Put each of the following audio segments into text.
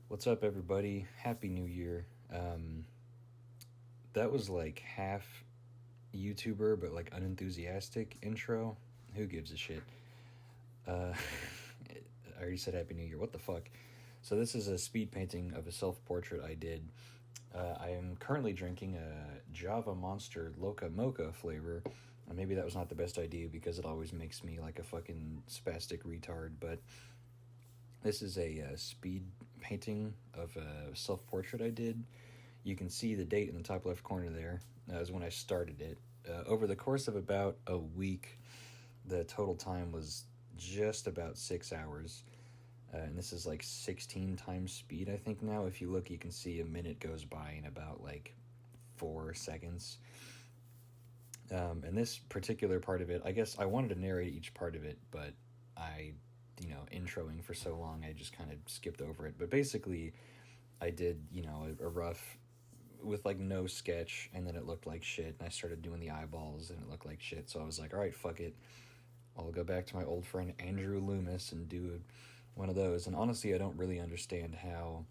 What's up, everybody? Happy New Year. That was like half YouTuber, but like unenthusiastic intro. Who gives a shit? Uh, I already said Happy New Year. What the fuck? So this is a speed painting of a self-portrait I did. I am currently drinking a Java Monster Loca Mocha flavor. Maybe that was not the best idea because it always makes me like a fucking spastic retard, but this is a speed painting of a self-portrait I did. You can see the date in the top left corner there. That was when I started it. Over the course of about a week, the total time was just about 6 hours. And this is like 16 times speed, I think now. If you look, you can see a minute goes by in about like 4 seconds. And this particular part of it, I guess I wanted to narrate each part of it, but introing for so long, I just kind of skipped over it. But basically, I did, a rough with like no sketch, and then it looked like shit, and I started doing the eyeballs, and it looked like shit. So I was like, all right, fuck it. I'll go back to my old friend Andrew Loomis and do one of those. And honestly, I don't really understand how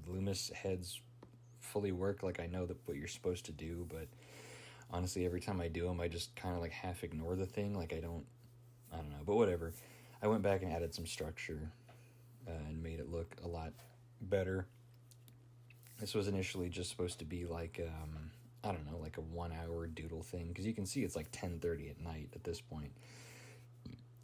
Loomis heads fully work. Like, I know that what you're supposed to do, but honestly, every time I do them, I just kind of like half ignore the thing. Like, I don't know, but whatever. I went back and added some structure and made it look a lot better. This was initially just supposed to be like, like a 1 hour doodle thing, because you can see it's like 10:30 at night at this point.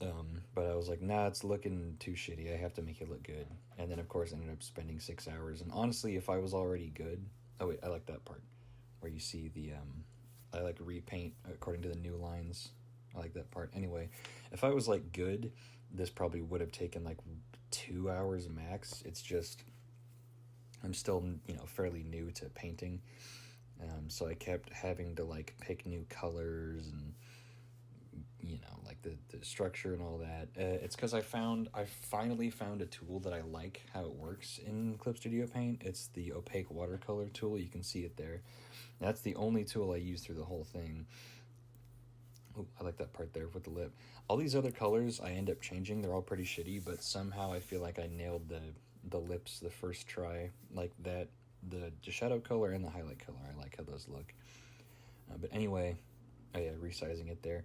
But I was like, nah, it's looking too shitty. I have to make it look good. And then, of course, I ended up spending 6 hours. And honestly, if I was already good... Oh, wait, I like that part where you see the... I like repaint according to the new lines. I like that part. Anyway, if I was like good, this probably would have taken like 2 hours max. It's just... I'm still, fairly new to painting. So I kept having to like pick new colors and... like the structure and all that. It's because I finally found a tool that I like how it works in Clip Studio Paint. It's the Opaque Watercolor tool. You can see it there. That's the only tool I use through the whole thing. Oh, I like that part there with the lip. All these other colors I end up changing. They're all pretty shitty, but somehow I feel like I nailed the lips the first try. Like that, the shadow color and the highlight color. I like how those look. But anyway, resizing it there.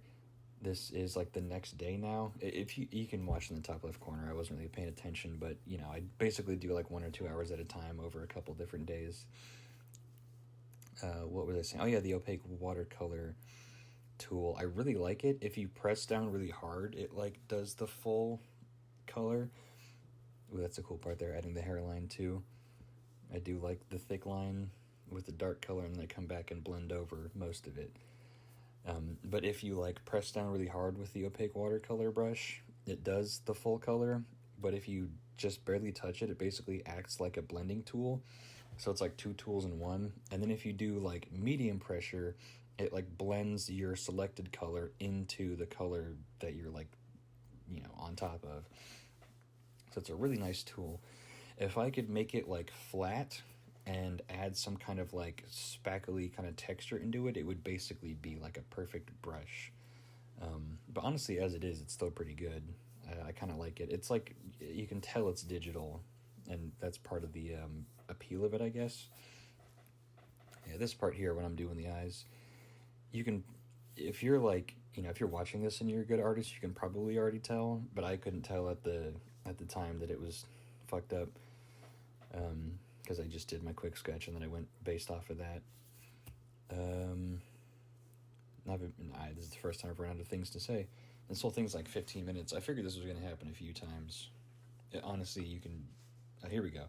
This is like the next day now. If you can watch in the top left corner, I wasn't really paying attention, but I basically do like 1 or 2 hours at a time over a couple different days. What was I saying? Oh yeah, the Opaque Watercolor tool. I really like it. If you press down really hard, it like does the full color. Ooh, that's a cool part there, adding the hairline too. I do like the thick line with the dark color, and then I come back and blend over most of it. But if you like press down really hard with the Opaque Watercolor brush, it does the full color. But if you just barely touch it, it basically acts like a blending tool. So it's like 2 tools in one. And then if you do like medium pressure, it like blends your selected color into the color that you're like, on top of. So it's a really nice tool. If I could make it like flat and add some kind of like spackly kind of texture into it, it would basically be like a perfect brush. But honestly, as it is, it's still pretty good. I kind of like it. It's like, you can tell it's digital, and that's part of the appeal of it, I guess. Yeah, this part here, when I'm doing the eyes, you can, if you're like, if you're watching this and you're a good artist, you can probably already tell, but I couldn't tell at the time that it was fucked up. Because I just did my quick sketch and then I went based off of that. This is the first time I've run out of things to say. This whole thing's like 15 minutes. I figured this was going to happen a few times. Honestly, you can... here we go.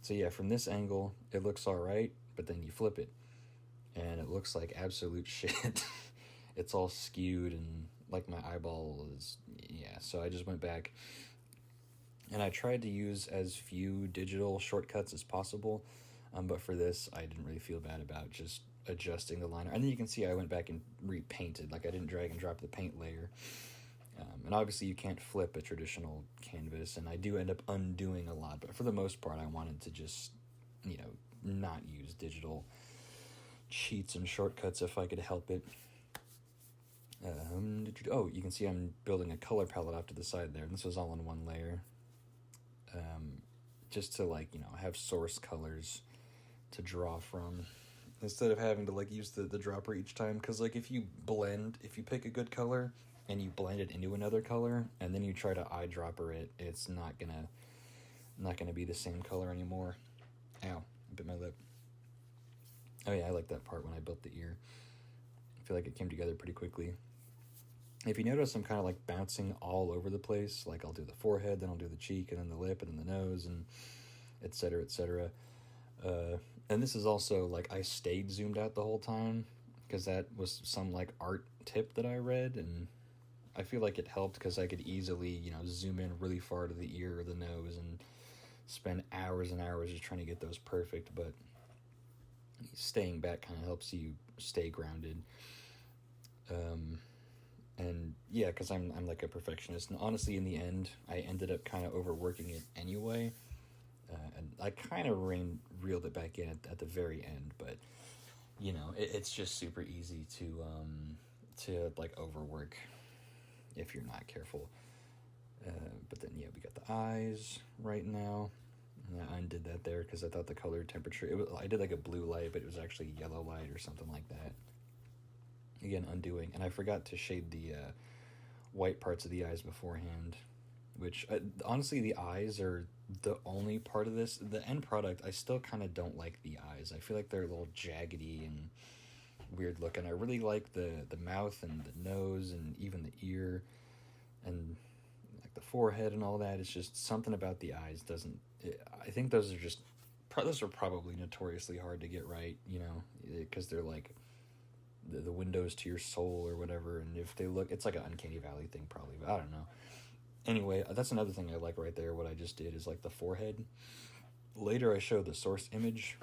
So yeah, from this angle, it looks alright, but then you flip it, and it looks like absolute shit. It's all skewed, and like my eyeball is... Yeah, so I just went back... And I tried to use as few digital shortcuts as possible, but for this, I didn't really feel bad about just adjusting the liner. And then you can see I went back and repainted, like I didn't drag and drop the paint layer. And obviously you can't flip a traditional canvas, and I do end up undoing a lot, but for the most part, I wanted to just, not use digital cheats and shortcuts if I could help it. You can see I'm building a color palette off to the side there, and this was all in one layer. just to like, you know, have source colors to draw from instead of having to like use the dropper each time. Because like if you pick a good color and you blend it into another color and then you try to eyedropper it, it's not gonna be the same color anymore. Ow, I bit my lip. Oh yeah, I like that part when I built the ear. I feel like it came together pretty quickly. If you notice, I'm kind of like bouncing all over the place. Like I'll do the forehead, then I'll do the cheek, and then the lip, and then the nose, and etc. etc. And this is also like I stayed zoomed out the whole time because that was some like art tip that I read, and I feel like it helped because I could easily, you know, zoom in really far to the ear or the nose and spend hours and hours just trying to get those perfect. But staying back kind of helps you stay grounded. And yeah, because I'm like a perfectionist, and honestly, in the end, I ended up kind of overworking it anyway, and I kind of reeled it back in at the very end. But you know, it's just super easy to like overwork if you're not careful. But then yeah, we got the eyes right now. And I undid that there because I thought the color temperature. I did like a blue light, but it was actually yellow light or something like that. Again, undoing, and I forgot to shade the white parts of the eyes beforehand, which honestly the eyes are the only part of this. The end product, I still kind of don't like the eyes. I feel like they're a little jaggedy and weird looking. I really like the mouth and the nose and even the ear and like the forehead and all that. It's just something about the eyes doesn't. I think those are probably notoriously hard to get right, you know, because they're like the windows to your soul or whatever, and if they look, it's like an uncanny valley thing probably, but I don't know. Anyway, that's another thing I like right there. What I just did is like the forehead. Later I showed the source image,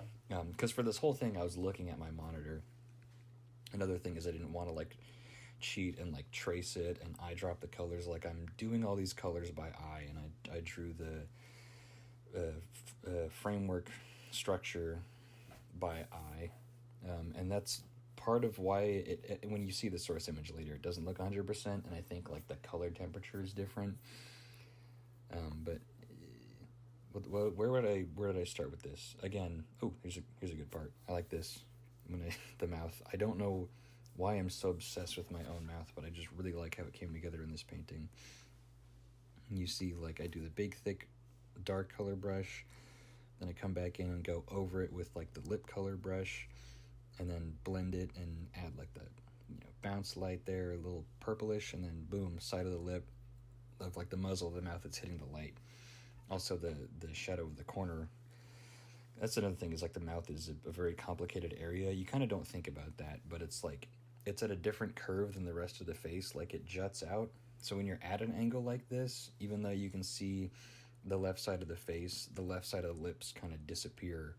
because for this whole thing I was looking at my monitor. Another thing is I didn't want to like cheat and like trace it and eyedrop the colors. Like I'm doing all these colors by eye, and I drew the framework structure by eye, and that's part of why when you see the source image later, it doesn't look 100%, and I think like the color temperature is different. But where did I start with this again? Oh, here's a good part. I like this the mouth. I don't know why I'm so obsessed with my own mouth, but I just really like how it came together in this painting. And you see, like I do the big thick dark color brush, then I come back in and go over it with like the lip color brush, and then blend it and add like that, you know, bounce light there, a little purplish, and then boom, side of the lip of like the muzzle of the mouth that's hitting the light. Also the shadow of the corner. That's another thing, is like the mouth is a very complicated area. You kind of don't think about that, but it's like it's at a different curve than the rest of the face, like it juts out. So when you're at an angle like this, even though you can see the left side of the face, the left side of the lips kind of disappear.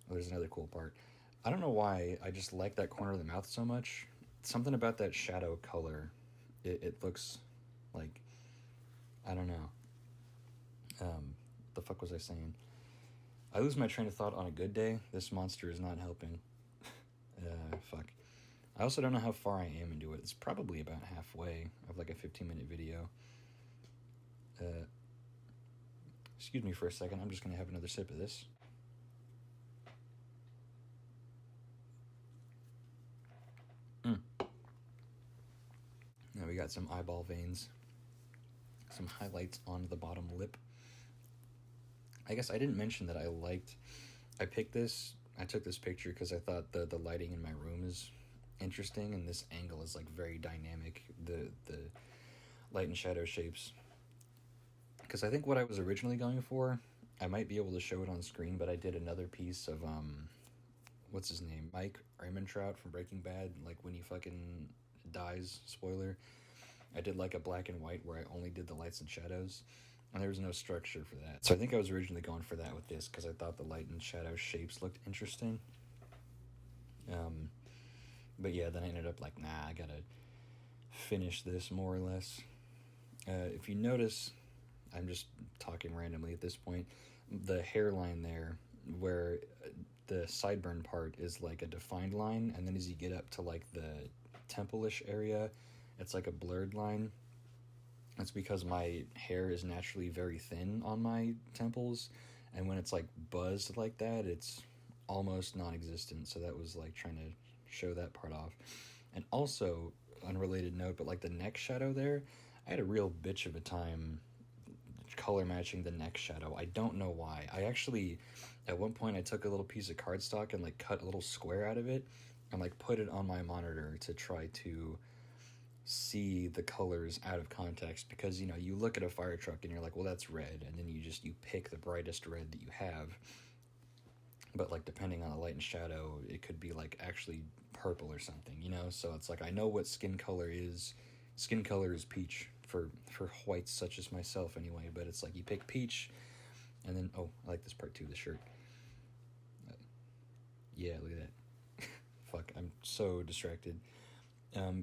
Oh, there's another cool part. I don't know why, I just like that corner of the mouth so much. Something about that shadow color, it looks like, I don't know. The fuck was I saying? I lose my train of thought on a good day. This monster is not helping. Fuck. I also don't know how far I am into it. It's probably about halfway of like a 15-minute video. Excuse me for a second. I'm just going to have another sip of this. Now we got some eyeball veins. Some highlights on the bottom lip. I guess I didn't mention that I took this picture because I thought the lighting in my room is interesting, and this angle is like very dynamic, the light and shadow shapes. Because I think what I was originally going for, I might be able to show it on screen, but I did another piece of what's his name, Mike Ehrmantraut from Breaking Bad, like when he fucking dies, spoiler. I did like a black and white where I only did the lights and shadows, and there was no structure for that. So I think I was originally going for that with this because I thought the light and shadow shapes looked interesting. But yeah, then I ended up like, nah, I gotta finish this more or less. If you notice, I'm just talking randomly at this point, the hairline there, where the sideburn part is like a defined line, and then as you get up to like the temple-ish area, it's like a blurred line. That's because my hair is naturally very thin on my temples, And when it's like buzzed like that, it's almost non-existent. So that was like trying to show that part off. And also, unrelated note, but like the neck shadow there, I had a real bitch of a time color matching the neck shadow. I don't know why. I actually, at one point, I took a little piece of cardstock and like cut a little square out of it and like put it on my monitor to try to see the colors out of context, because you know, you look at a fire truck and you're like, well, that's red, and then you pick the brightest red that you have, but like depending on the light and shadow, it could be like actually purple or something, you know. So it's like, I know what skin color is peach for whites such as myself anyway, but it's like you pick peach, and then oh, I like this part too, the shirt. Yeah, look at that. Fuck, I'm so distracted.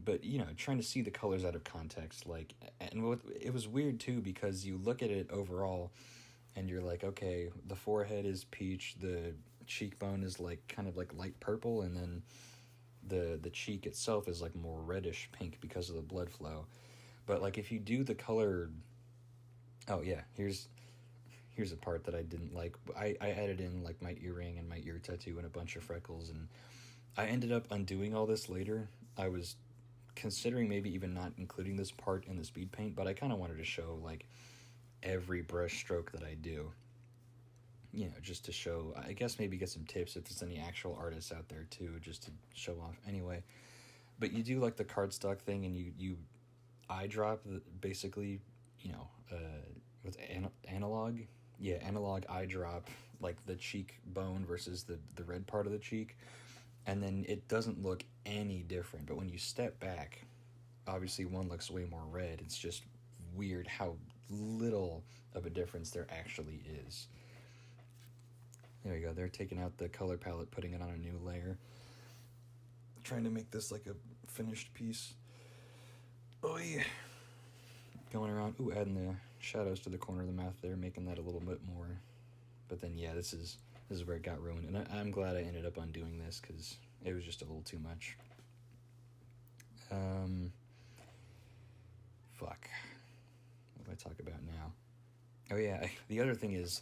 But you know, trying to see the colors out of context, like, and it was weird too, because you look at it overall and you're like, okay, the forehead is peach, the cheekbone is like kind of like light purple, and then the cheek itself is like more reddish pink because of the blood flow. But like if you do the color, oh yeah, here's a part that I didn't like. I added in like my earring and my ear tattoo and a bunch of freckles, and I ended up undoing all this later. I was considering maybe even not including this part in the speed paint, but I kind of wanted to show like every brush stroke that I do, you know, just to show, I guess maybe get some tips if there's any actual artists out there too, just to show off anyway. But you do like the cardstock thing, and you eye drop basically, you know, with analog eye drop, like the cheek bone versus the red part of the cheek, and then it doesn't look any different. But when you step back, obviously one looks way more red. It's just weird how little of a difference there actually is. There you go. They're taking out the color palette, putting it on a new layer, trying to make this like a finished piece. Oh yeah. Going around, ooh, adding the shadows to the corner of the mouth there, making that a little bit more. But then yeah, this is where it got ruined, and I'm glad I ended up undoing this, because it was just a little too much. Fuck. What do I talk about now? Oh yeah, the other thing is,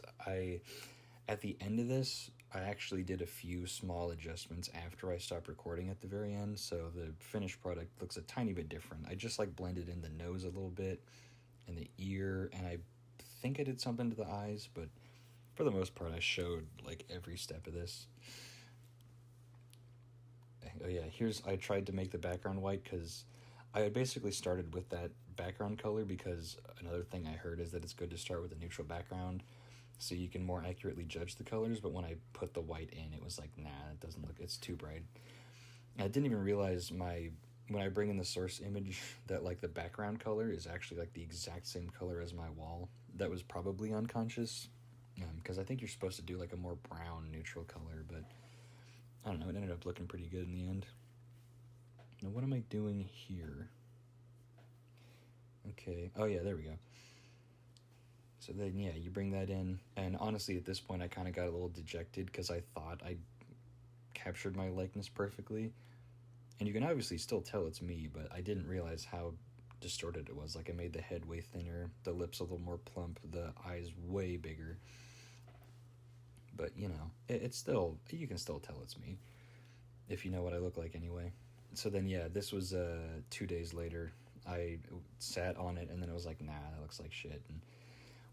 at the end of this, I actually did a few small adjustments after I stopped recording at the very end, so the finished product looks a tiny bit different. I just like blended in the nose a little bit, and the ear, and I think I did something to the eyes, but for the most part, I showed like every step of this. Oh yeah, I tried to make the background white, because I had basically started with that background color, because another thing I heard is that it's good to start with a neutral background so you can more accurately judge the colors. But when I put the white in, it was like, nah, it doesn't look, it's too bright. And I didn't even realize when I bring in the source image that like the background color is actually like the exact same color as my wall. That was probably unconscious, because I think you're supposed to do like a more brown neutral color, but I don't know, it ended up looking pretty good in the end. Now what am I doing here? Okay, oh yeah, there we go. So then yeah, you bring that in, and honestly at this point I kind of got a little dejected, because I thought I captured my likeness perfectly, and you can obviously still tell it's me, but I didn't realize how distorted it was. Like I made the head way thinner, the lips a little more plump, the eyes way bigger. But you know, it's still, you can still tell it's me if you know what I look like anyway. So then yeah, this was 2 days later. I sat on it, and then I was like, nah, that looks like shit, and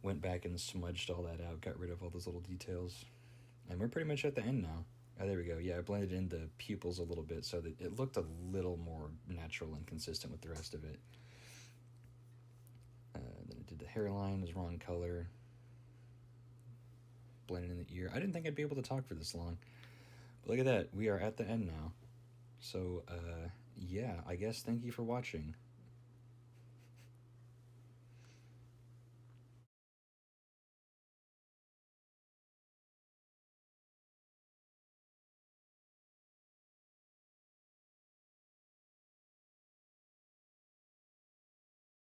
went back and smudged all that out, got rid of all those little details, and we're pretty much at the end now. Oh, there we go. Yeah, I blended in the pupils a little bit so that it looked a little more natural and consistent with the rest of it. Then I did the hairline, was wrong color. Blended in the ear. I didn't think I'd be able to talk for this long. But look at that. We are at the end now. So, yeah, I guess thank you for watching.